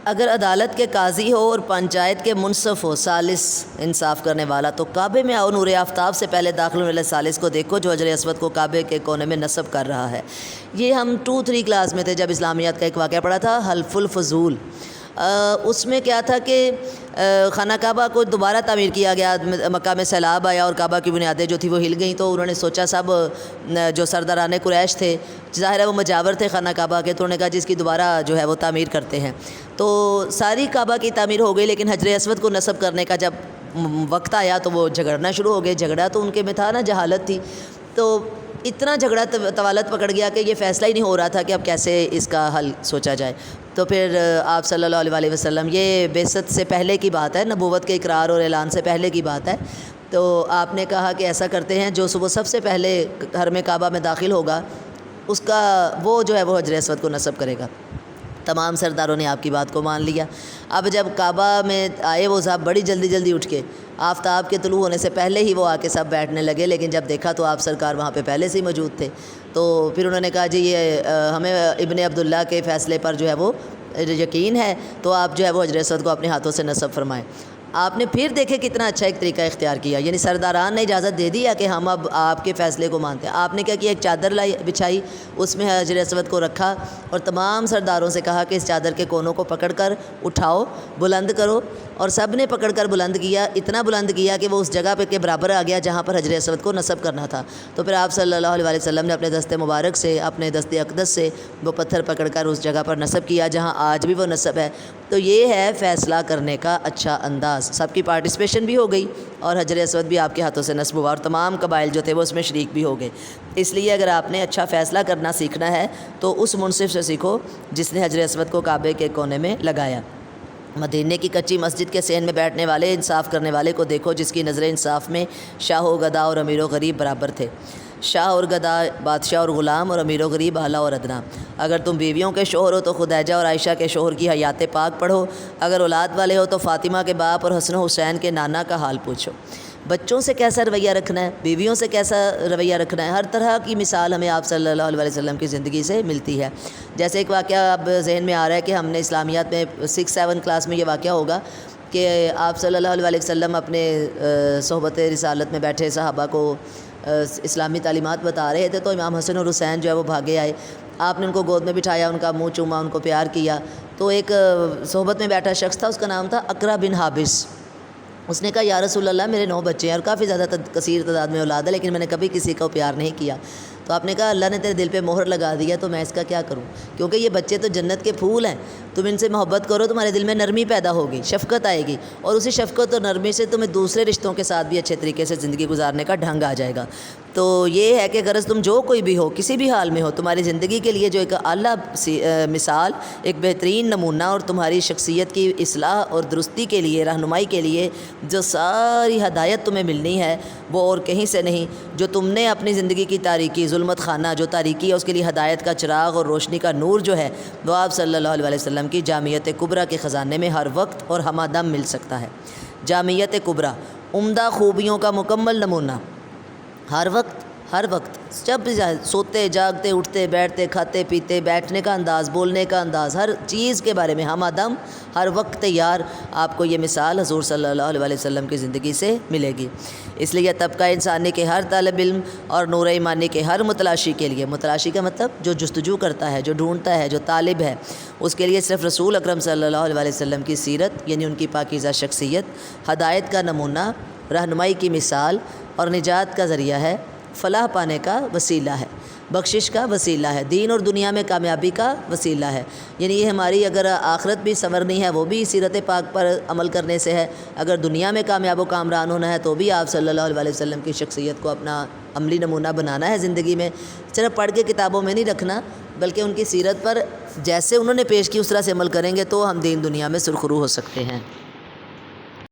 اگر عدالت کے قاضی ہو اور پنچایت کے منصف ہو ثالث انصاف کرنے والا تو کعبے میں آؤ، نور آفتاب سے پہلے داخل ہونے والے ثالث کو دیکھو جو حجر اسود کو کعبے کے کونے میں نصب کر رہا ہے۔ یہ ہم 2-3 کلاس میں تھے جب اسلامیات کا ایک واقعہ پڑھا تھا، حلف الفضول۔ اس میں کیا تھا کہ خانہ کعبہ کو دوبارہ تعمیر کیا گیا، مکہ میں سیلاب آیا اور کعبہ کی بنیادیں جو تھی وہ ہل گئیں، تو انہوں نے سوچا سب جو سرداران قریش تھے، ظاہر ہے وہ مجاور تھے خانہ کعبہ کے، تو انہوں نے کہا جس کی دوبارہ جو ہے وہ تعمیر کرتے ہیں۔ تو ساری کعبہ کی تعمیر ہو گئی، لیکن حجر اسود کو نصب کرنے کا جب وقت آیا تو وہ جھگڑنا شروع ہو گئے۔ جھگڑا تو ان کے میں تھا نا، جہالت تھی، تو اتنا جھگڑا طوالت پکڑ گیا کہ یہ فیصلہ ہی نہیں ہو رہا تھا کہ اب کیسے اس کا حل سوچا جائے۔ تو پھر آپ صلی اللہ علیہ وسلم، یہ بعثت سے پہلے کی بات ہے، نبوت کے اقرار اور اعلان سے پہلے کی بات ہے، تو آپ نے کہا کہ ایسا کرتے ہیں جو صبح سب سے پہلے حرم کعبہ میں داخل ہوگا اس کا وہ جو ہے وہ حجر اسود کو نصب کرے گا۔ تمام سرداروں نے آپ کی بات کو مان لیا۔ اب جب کعبہ میں آئے وہ صاحب بڑی جلدی اٹھ کے، آفتاب کے طلوع ہونے سے پہلے ہی وہ آ کے سب بیٹھنے لگے، لیکن جب دیکھا تو آپ سرکار وہاں پہ پہلے سے ہی موجود تھے۔ تو پھر انہوں نے کہا جی یہ ہمیں ابن عبداللہ کے فیصلے پر جو ہے وہ یقین ہے، تو آپ جو ہے وہ حجر اسود کو اپنے ہاتھوں سے نصب فرمائیں۔ آپ نے پھر دیکھے کتنا اچھا ایک طریقہ اختیار کیا، یعنی سرداران نے اجازت دے دیا کہ ہم اب آپ کے فیصلے کو مانتے ہیں۔ آپ نے کیا کیا، ایک چادر بچھائی، اس میں حجر اسود کو رکھا اور تمام سرداروں سے کہا کہ اس چادر کے کونوں کو پکڑ کر اٹھاؤ، بلند کرو، اور سب نے پکڑ کر بلند کیا، اتنا بلند کیا کہ وہ اس جگہ پہ کے برابر آ گیا جہاں پر حجر اسود کو نصب کرنا تھا۔ تو پھر آپ صلی اللہ علیہ وسلم نے اپنے دست مبارک سے، اپنے دست اقدس سے وہ پتھر پکڑ کر اس جگہ پر نصب کیا جہاں آج بھی وہ نصب ہے۔ تو یہ ہے فیصلہ کرنے کا اچھا انداز، سب کی پارٹیسپیشن بھی ہو گئی اور حجر اسود بھی آپ کے ہاتھوں سے نصب ہوا اور تمام قبائل جو تھے وہ اس میں شریک بھی ہو گئے۔ اس لیے اگر آپ نے اچھا فیصلہ کرنا سیکھنا ہے تو اس منصف سے سیکھو جس نے حجر اسود کو کعبے کے کونے میں لگایا۔ مدینے کی کچی مسجد کے صحن میں بیٹھنے والے انصاف کرنے والے کو دیکھو جس کی نظر انصاف میں شاہ و گدا اور امیر و غریب برابر تھے۔ شاہ اور گدا، بادشاہ اور غلام، اور امیر و غریب اعلیٰ اور ادنا۔ اگر تم بیویوں کے شوہر ہو تو خدیجہ اور عائشہ کے شوہر کی حیات پاک پڑھو، اگر اولاد والے ہو تو فاطمہ کے باپ اور حسن و حسین کے نانا کا حال پوچھو۔ بچوں سے کیسا رویہ رکھنا ہے، بیویوں سے کیسا رویہ رکھنا ہے، ہر طرح کی مثال ہمیں آپ صلی اللہ علیہ وسلم کی زندگی سے ملتی ہے۔ جیسے ایک واقعہ اب ذہن میں آ رہا ہے کہ ہم نے اسلامیات میں 6-7 کلاس میں یہ واقعہ ہوگا کہ آپ صلی اللہ علیہ وسلم اپنے صحبت رسالت میں بیٹھے صحابہ کو اسلامی تعلیمات بتا رہے تھے، تو امام حسن اور حسین جو ہے وہ بھاگے آئے، آپ نے ان کو گود میں بٹھایا، ان کا منہ چوما، ان کو پیار کیا۔ تو ایک صحبت میں بیٹھا شخص تھا، اس کا نام تھا اقرا بن حابس۔ اس نے کہا یا رسول اللہ میرے 9 بچے ہیں اور کافی زیادہ کثیر تعداد میں اولاد ہے، لیکن میں نے کبھی کسی کو پیار نہیں کیا۔ تو آپ نے کہا اللہ نے تیرے دل پہ مہر لگا دیا تو میں اس کا کیا کروں، کیونکہ یہ بچے تو جنت کے پھول ہیں، تم ان سے محبت کرو، تمہارے دل میں نرمی پیدا ہوگی، شفقت آئے گی، اور اسی شفقت اور نرمی سے تمہیں دوسرے رشتوں کے ساتھ بھی اچھے طریقے سے زندگی گزارنے کا ڈھنگ آ جائے گا۔ تو یہ ہے کہ غرض تم جو کوئی بھی ہو، کسی بھی حال میں ہو، تمہاری زندگی کے لیے جو ایک اعلیٰ مثال، ایک بہترین نمونہ اور تمہاری شخصیت کی اصلاح اور درستی کے لیے، رہنمائی کے لیے جو ساری ہدایت تمہیں ملنی ہے وہ اور کہیں سے نہیں، جو تم نے اپنی زندگی کی تاریکی، ظلمت خانہ جو تاریکی ہے اس کے لیے ہدایت کا چراغ اور روشنی کا نور جو ہے وہ آپ صلی اللہ علیہ وسلم کی جامعیت کبریٰ کے خزانے میں ہر وقت اور ہمہ دم مل سکتا ہے۔ جامعیت کبریٰ، عمدہ خوبیوں کا مکمل نمونہ، ہر وقت جب بھی سوتے جاگتے اٹھتے بیٹھتے کھاتے پیتے، بیٹھنے کا انداز، بولنے کا انداز، ہر چیز کے بارے میں ہم آدم، ہر وقت تیار۔ آپ کو یہ مثال حضور صلی اللہ علیہ وسلم کی زندگی سے ملے گی۔ اس لیے طبقہ انسانی کے ہر طالب علم اور نور ایمانی کے ہر متلاشی کے لیے، متلاشی کا مطلب جو جستجو کرتا ہے، جو ڈھونڈتا ہے، جو طالب ہے، اس کے لیے صرف رسول اکرم صلی اللہ علیہ وسلم کی سیرت، یعنی ان کی پاکیزہ شخصیت، ہدایت کا نمونہ، رہنمائی کی مثال اور نجات کا ذریعہ ہے، فلاح پانے کا وسیلہ ہے، بخشش کا وسیلہ ہے، دین اور دنیا میں کامیابی کا وسیلہ ہے۔ یعنی یہ ہماری اگر آخرت بھی سنورنی ہے وہ بھی سیرت پاک پر عمل کرنے سے ہے، اگر دنیا میں کامیاب و کامران ہونا ہے تو بھی آپ صلی اللہ علیہ وسلم کی شخصیت کو اپنا عملی نمونہ بنانا ہے زندگی میں، صرف پڑھ کے کتابوں میں نہیں رکھنا، بلکہ ان کی سیرت پر جیسے انہوں نے پیش کی اس طرح سے عمل کریں گے تو ہم دین دنیا میں سرخرو ہو سکتے ہیں۔